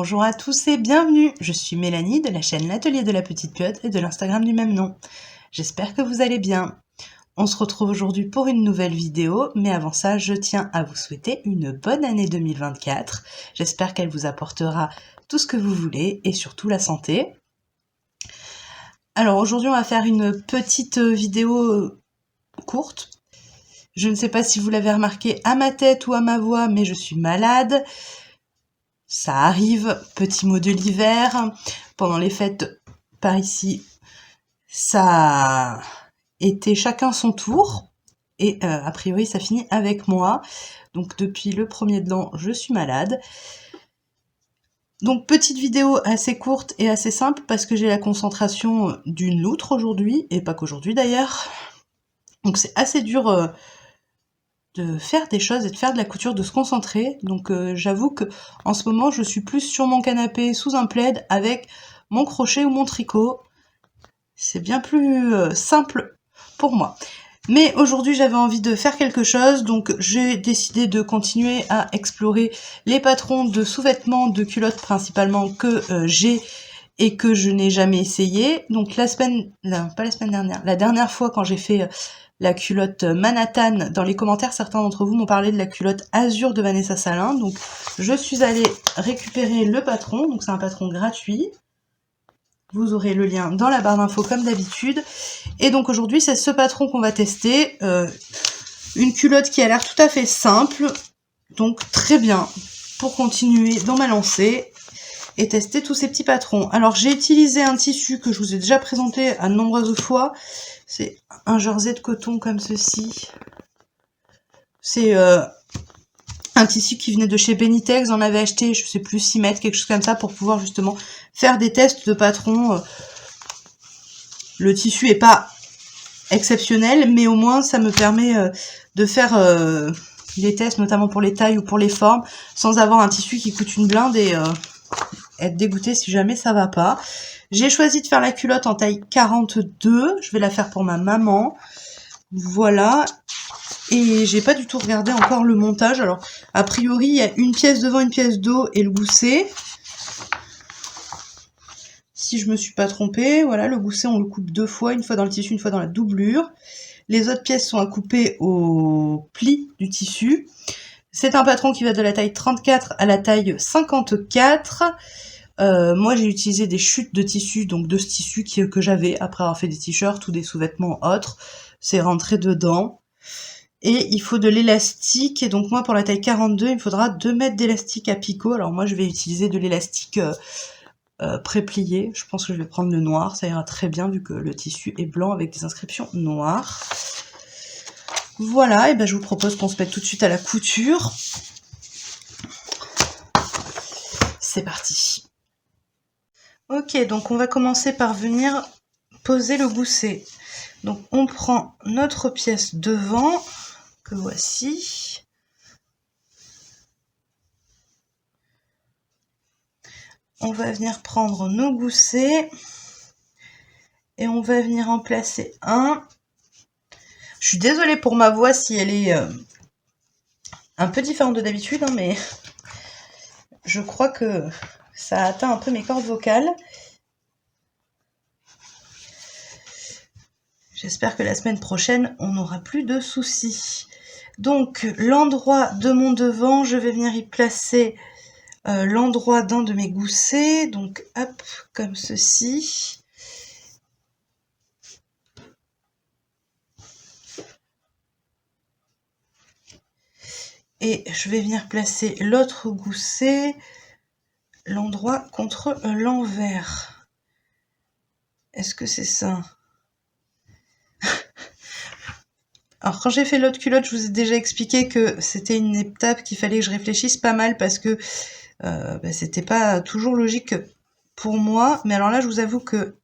Bonjour à tous et bienvenue, je suis Mélanie de la chaîne L'Atelier de la Petite Piote et de l'Instagram du même nom. J'espère que vous allez bien. On se retrouve aujourd'hui pour une nouvelle vidéo, mais avant ça, je tiens à vous souhaiter une bonne année 2024. J'espère qu'elle vous apportera tout ce que vous voulez et surtout la santé. Alors aujourd'hui, on va faire une petite vidéo courte. Je ne sais pas si vous l'avez remarqué à ma tête ou à ma voix, mais je suis malade. Ça arrive, petit mot de l'hiver. Pendant les fêtes par ici, ça a été chacun son tour. Et a priori, ça finit avec moi. Donc depuis le 1er de l'an, je suis malade. Donc petite vidéo assez courte et assez simple parce que j'ai la concentration d'une loutre aujourd'hui, et pas qu'aujourd'hui d'ailleurs. Donc c'est assez dur de faire des choses et de faire de la couture, de se concentrer. Donc j'avoue que en ce moment, je suis plus sur mon canapé sous un plaid avec mon crochet ou mon tricot. C'est bien plus simple pour moi. Mais aujourd'hui, j'avais envie de faire quelque chose, donc j'ai décidé de continuer à explorer les patrons de sous-vêtements, de culottes principalement que j'ai et que je n'ai jamais essayé. Donc la dernière fois quand j'ai fait la culotte Manhattan, dans les commentaires, certains d'entre vous m'ont parlé de la culotte Azur de Vanessa Salin. Donc je suis allée récupérer le patron, donc c'est un patron gratuit. Vous aurez le lien dans la barre d'infos comme d'habitude. Et donc aujourd'hui, c'est ce patron qu'on va tester. Une culotte qui a l'air tout à fait simple. Donc très bien pour continuer dans ma lancée et tester tous ces petits patrons. Alors j'ai utilisé un tissu que je vous ai déjà présenté à de nombreuses fois. C'est un jersey de coton comme ceci. C'est un tissu qui venait de chez Benitex. J'en avais acheté, je sais plus, 6 mètres, quelque chose comme ça, pour pouvoir justement faire des tests de patrons. Le tissu est pas exceptionnel, mais au moins ça me permet de faire des tests, notamment pour les tailles ou pour les formes, sans avoir un tissu qui coûte une blinde et être dégoûté si jamais ça va pas. J'ai choisi de faire la culotte en taille 42, je vais la faire pour ma maman. Voilà. Et j'ai pas du tout regardé encore le montage. Alors, a priori, il y a une pièce devant, une pièce dos et le gousset. Si je me suis pas trompée, voilà, le gousset, on le coupe 2 fois, une fois dans le tissu, une fois dans la doublure. Les autres pièces sont à couper au pli du tissu. C'est un patron qui va de la taille 34 à la taille 54. Moi, j'ai utilisé des chutes de tissu, donc de ce tissu que j'avais après avoir fait des t-shirts ou des sous-vêtements autres. C'est rentré dedans. Et il faut de l'élastique, et donc moi pour la taille 42, il me faudra 2 mètres d'élastique à picot. Alors moi je vais utiliser de l'élastique pré-plié, je pense que je vais prendre le noir, ça ira très bien vu que le tissu est blanc avec des inscriptions noires. Voilà, et ben je vous propose qu'on se mette tout de suite à la couture. C'est parti. Ok, donc on va commencer par venir poser le gousset. Donc on prend notre pièce devant, que voici. On va venir prendre nos goussets et on va venir en placer un. Je suis désolée pour ma voix si elle est un peu différente de d'habitude, hein, mais je crois que ça a atteint un peu mes cordes vocales. J'espère que la semaine prochaine, on n'aura plus de soucis. Donc, l'endroit de mon devant, je vais venir y placer l'endroit d'un de mes goussets. Donc, hop, comme ceci. Et je vais venir placer l'autre gousset, l'endroit contre l'envers. Est-ce que c'est ça ? Alors quand j'ai fait l'autre culotte, je vous ai déjà expliqué que c'était une étape qu'il fallait que je réfléchisse pas mal parce que c'était pas toujours logique pour moi. Mais alors là, je vous avoue que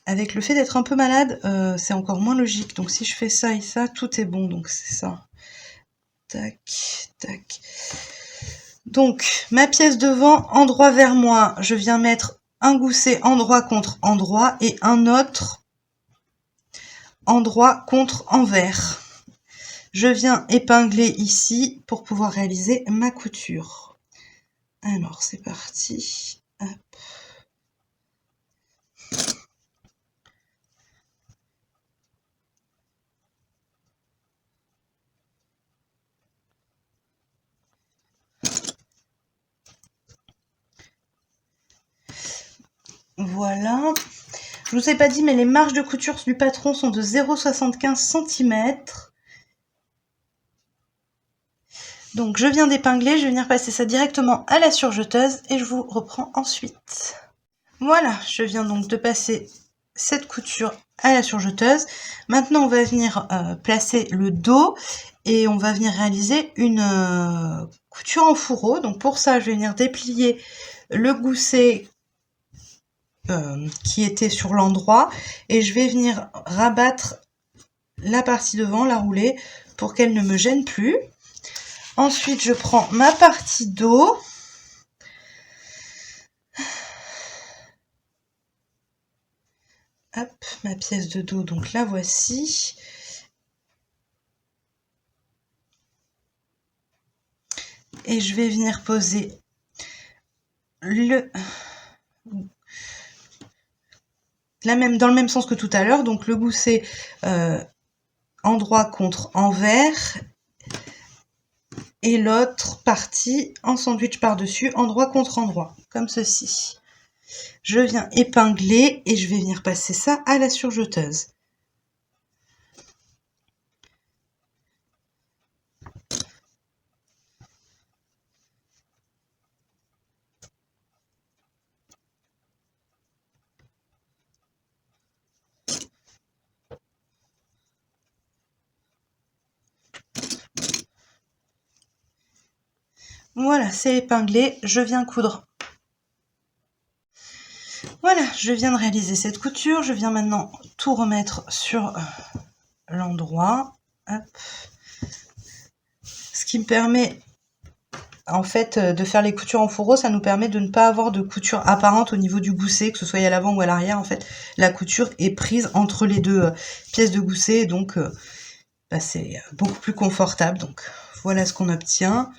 avec le fait d'être un peu malade, c'est encore moins logique. Donc si je fais ça et ça, tout est bon. Donc c'est ça. Tac, tac. Donc ma pièce devant, endroit vers moi, je viens mettre un gousset endroit contre endroit et un autre endroit contre envers. Je viens épingler ici pour pouvoir réaliser ma couture. Alors, c'est parti. Hop. Voilà. Je vous ai pas dit, mais les marges de couture du patron sont de 0,75 cm. Donc je viens d'épingler, je vais venir passer ça directement à la surjeteuse et je vous reprends ensuite. Voilà, je viens donc de passer cette couture à la surjeteuse. Maintenant on va venir placer le dos et on va venir réaliser une couture en fourreau. Donc pour ça je vais venir déplier le gousset qui était sur l'endroit et je vais venir rabattre la partie devant, la rouler pour qu'elle ne me gêne plus. Ensuite je prends ma partie dos, hop, ma pièce de dos, donc la voici. Et je vais venir poser dans le même sens que tout à l'heure, donc le gousset endroit contre envers et l'autre partie en sandwich par-dessus, endroit contre endroit, comme ceci. Je viens épingler et je vais venir passer ça à la surjeteuse. Voilà, c'est épinglé, je viens coudre. Voilà, je viens de réaliser cette couture, je viens maintenant tout remettre sur l'endroit. Ce qui me permet, en fait, de faire les coutures en fourreau, ça nous permet de ne pas avoir de couture apparente au niveau du gousset, que ce soit à l'avant ou à l'arrière. En fait, la couture est prise entre les deux pièces de gousset, donc c'est beaucoup plus confortable. Donc voilà ce qu'on obtient.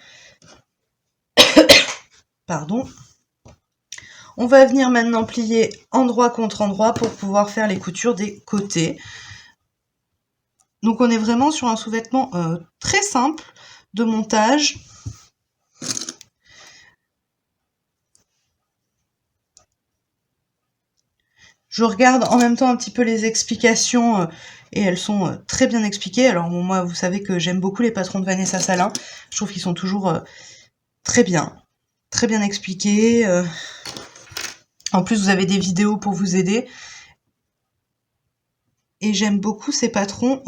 Pardon. On va venir maintenant plier endroit contre endroit pour pouvoir faire les coutures des côtés. Donc on est vraiment sur un sous-vêtement très simple de montage. Je regarde en même temps un petit peu les explications et elles sont très bien expliquées. Alors bon, moi, vous savez que j'aime beaucoup les patrons de Vanessa Salin. Je trouve qu'ils sont toujours très bien expliqués. En plus, vous avez des vidéos pour vous aider. Et j'aime beaucoup ces patrons,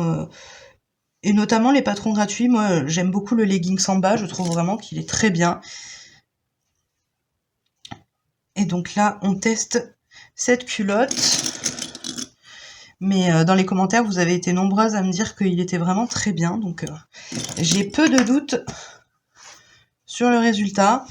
et notamment les patrons gratuits. Moi, j'aime beaucoup le legging Samba. Je trouve vraiment qu'il est très bien. Et donc là, on teste cette culotte. Mais dans les commentaires, vous avez été nombreuses à me dire qu'il était vraiment très bien. Donc j'ai peu de doutes sur le résultat.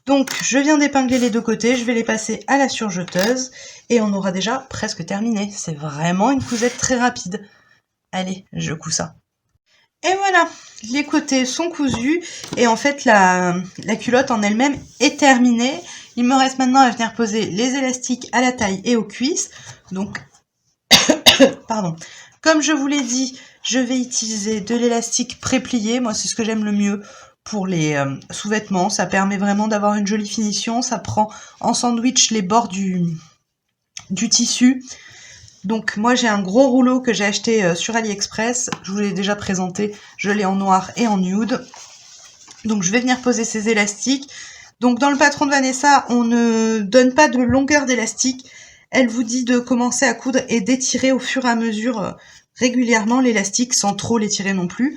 Donc je viens d'épingler les deux côtés, je vais les passer à la surjeteuse et on aura déjà presque terminé. C'est vraiment une cousette très rapide. Allez, je couds ça. Et voilà, les côtés sont cousus et en fait la culotte en elle-même est terminée. Il me reste maintenant à venir poser les élastiques à la taille et aux cuisses. Donc, pardon, comme je vous l'ai dit, je vais utiliser de l'élastique pré-plié. Moi, c'est ce que j'aime le mieux pour les sous-vêtements. Ça permet vraiment d'avoir une jolie finition. Ça prend en sandwich les bords du tissu. Donc moi j'ai un gros rouleau que j'ai acheté sur AliExpress, je vous l'ai déjà présenté, je l'ai en noir et en nude. Donc je vais venir poser ces élastiques. Donc dans le patron de Vanessa, on ne donne pas de longueur d'élastique. Elle vous dit de commencer à coudre et d'étirer au fur et à mesure régulièrement l'élastique sans trop l'étirer non plus.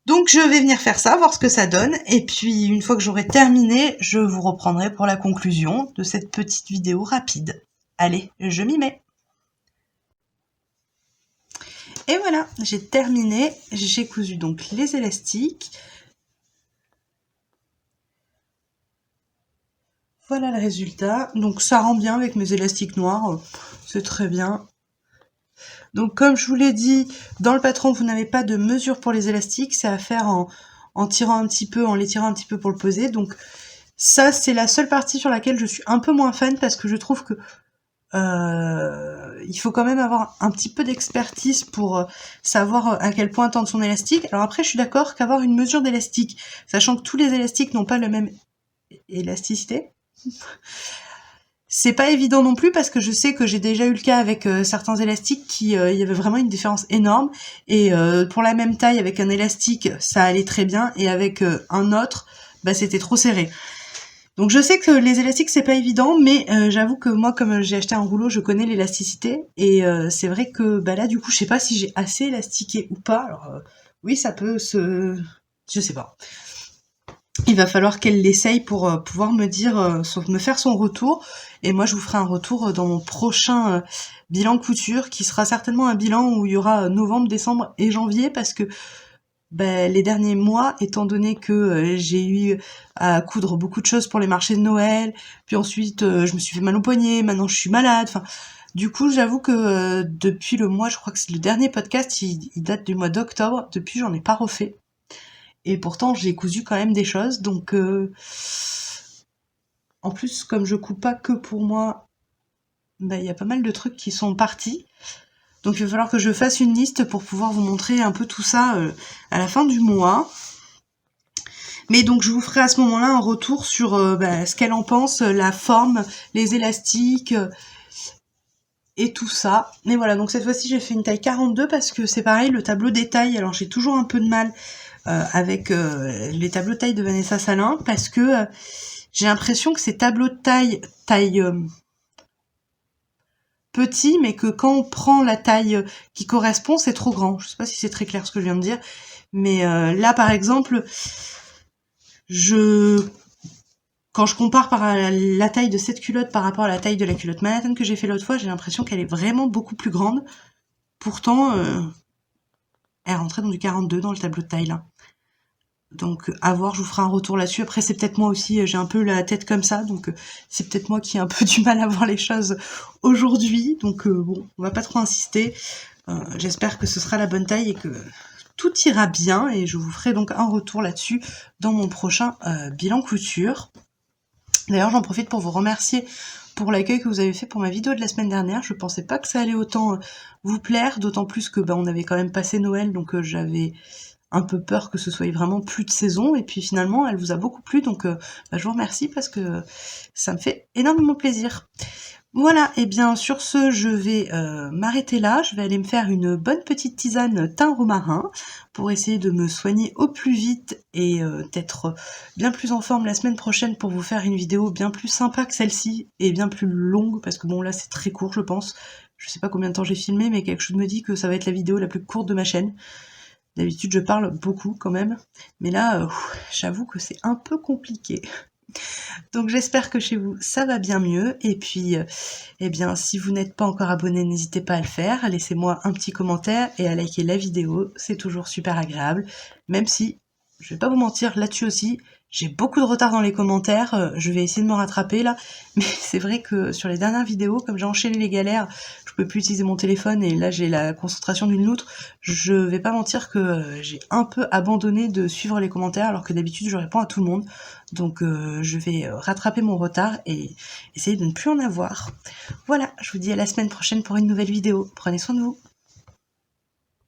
Donc je vais venir faire ça, voir ce que ça donne. Et puis une fois que j'aurai terminé, je vous reprendrai pour la conclusion de cette petite vidéo rapide. Allez, je m'y mets. Et voilà, j'ai terminé, j'ai cousu donc les élastiques. Voilà le résultat. Donc ça rend bien avec mes élastiques noirs, c'est très bien. Donc comme je vous l'ai dit, dans le patron, vous n'avez pas de mesure pour les élastiques, c'est à faire en tirant un petit peu, en l'étirant un petit peu pour le poser. Donc ça, c'est la seule partie sur laquelle je suis un peu moins fan parce que je trouve que il faut quand même avoir un petit peu d'expertise pour savoir à quel point tendre son élastique. Alors après, je suis d'accord qu'avoir une mesure d'élastique, sachant que tous les élastiques n'ont pas la même élasticité, c'est pas évident non plus parce que je sais que j'ai déjà eu le cas avec certains élastiques qui il y avait vraiment une différence énorme et pour la même taille avec un élastique ça allait très bien et avec un autre bah c'était trop serré. Donc je sais que les élastiques c'est pas évident mais j'avoue que moi comme j'ai acheté un rouleau je connais l'élasticité et c'est vrai que bah là du coup je sais pas si j'ai assez élastiqué ou pas. Alors oui ça peut se... je sais pas. Il va falloir qu'elle l'essaye pour pouvoir me dire, me faire son retour. Et moi, je vous ferai un retour dans mon prochain bilan couture, qui sera certainement un bilan où il y aura novembre, décembre et janvier, parce que les derniers mois, étant donné que j'ai eu à coudre beaucoup de choses pour les marchés de Noël, puis ensuite je me suis fait mal au poignet, maintenant je suis malade, enfin... Du coup, j'avoue que depuis le mois, je crois que c'est le dernier podcast, il date du mois d'octobre, depuis j'en ai pas refait. Et pourtant, j'ai cousu quand même des choses, donc en plus, comme je couds pas que pour moi, il y a pas mal de trucs qui sont partis. Donc il va falloir que je fasse une liste pour pouvoir vous montrer un peu tout ça à la fin du mois. Mais donc je vous ferai à ce moment-là un retour sur ce qu'elle en pense, la forme, les élastiques et tout ça. Mais voilà, donc cette fois-ci j'ai fait une taille 42 parce que c'est pareil, le tableau des tailles, alors j'ai toujours un peu de mal avec les tableaux de taille de Vanessa Salin parce que j'ai l'impression que ces tableaux de taille petit, mais que quand on prend la taille qui correspond, c'est trop grand. Je sais pas si c'est très clair ce que je viens de dire, mais là, par exemple, quand je compare la taille de cette culotte par rapport à la taille de la culotte Manhattan que j'ai fait l'autre fois, j'ai l'impression qu'elle est vraiment beaucoup plus grande. Pourtant, elle rentrait dans du 42 dans le tableau de taille, là. Donc à voir, je vous ferai un retour là-dessus. Après c'est peut-être moi aussi, j'ai un peu la tête comme ça, donc c'est peut-être moi qui ai un peu du mal à voir les choses aujourd'hui. Donc bon, on va pas trop insister. J'espère que ce sera la bonne taille et que tout ira bien. Et je vous ferai donc un retour là-dessus dans mon prochain bilan couture. D'ailleurs j'en profite pour vous remercier pour l'accueil que vous avez fait pour ma vidéo de la semaine dernière. Je pensais pas que ça allait autant vous plaire, d'autant plus que on avait quand même passé Noël, donc j'avais un peu peur que ce soit vraiment plus de saison, et puis finalement elle vous a beaucoup plu, donc je vous remercie parce que ça me fait énormément plaisir. Voilà, et bien sur ce je vais m'arrêter là, je vais aller me faire une bonne petite tisane thym romarin pour essayer de me soigner au plus vite et d'être bien plus en forme la semaine prochaine pour vous faire une vidéo bien plus sympa que celle-ci et bien plus longue, parce que bon là c'est très court je pense, je sais pas combien de temps j'ai filmé mais quelque chose me dit que ça va être la vidéo la plus courte de ma chaîne. D'habitude, je parle beaucoup quand même, mais là, j'avoue que c'est un peu compliqué. Donc j'espère que chez vous, ça va bien mieux. Et puis, eh bien, si vous n'êtes pas encore abonné, n'hésitez pas à le faire. Laissez-moi un petit commentaire et à liker la vidéo. C'est toujours super agréable. Même si, je vais pas vous mentir, là-dessus aussi, j'ai beaucoup de retard dans les commentaires. Je vais essayer de me rattraper là. Mais c'est vrai que sur les dernières vidéos, comme j'ai enchaîné les galères, je peux plus utiliser mon téléphone et là j'ai la concentration d'une loutre. Je vais pas mentir que j'ai un peu abandonné de suivre les commentaires alors que d'habitude je réponds à tout le monde. Donc je vais rattraper mon retard et essayer de ne plus en avoir. Voilà, je vous dis à la semaine prochaine pour une nouvelle vidéo. Prenez soin de vous.